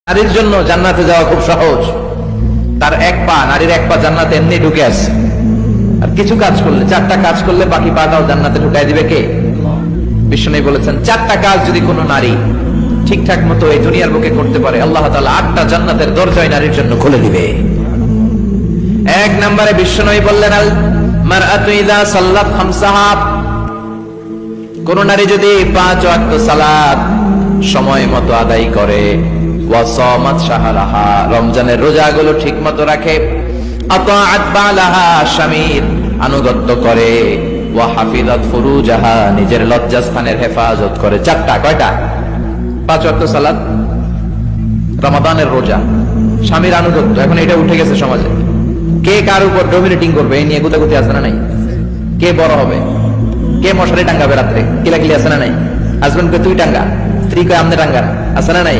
নারীর জন্য জান্নাতে যাওয়া খুব সহজ। তার এক পা, নারীর এক পা জান্নাতে এমনি ঢুকে আছে। আর কিছু কাজ করলে, 4টা কাজ করলে বাকি পাটাও জান্নাতে ঢুকাই দিবে কে? বিষ্ণু বলেছেন 4টা কাজ যদি কোনো নারী ঠিকঠাক মতো এই দুনিয়ার বুকে করতে পারে, আল্লাহ তাআলা 8টা জান্নাতের দরজায় নারীর জন্য খুলে দিবে। এক নম্বরে বিষ্ণু বললেন, আল মারআতু ইযা সাল্লাত খামসাহা, কোন নারী যদি 5 ওয়াক্ত সালাত সময় মতো আদায় করে, ওয়া সামাত শাহরাহা, রমজানের রোজাগুলো ঠিকমতো রাখে, আতাআত বালাহা, স্বামীর আনুগত্য করে, ওয়া হাফিজাত ফুরুজাহা, নিজের লজ্জাস্থানের হেফাজত করে। 4টা, কয়টা? 5 ওয়াক্ত সালাত, রমাদানের রোজা, স্বামীর আনুগত্য। এখন এটা উঠে গেছে সমাজে। কে কার উপর ডমিনেটিং করবে এই নিয়ে গুতাগুতি আছে না নাই? কে বড় হবে, কে মশারি টাঙ্গাবে রাত্রে, কিলাকিলি আছে না নাই? হাজবেন্ড কে তুই টাঙ্গা, স্ত্রী কে আমনে টাঙ্গা, আছে না নাই?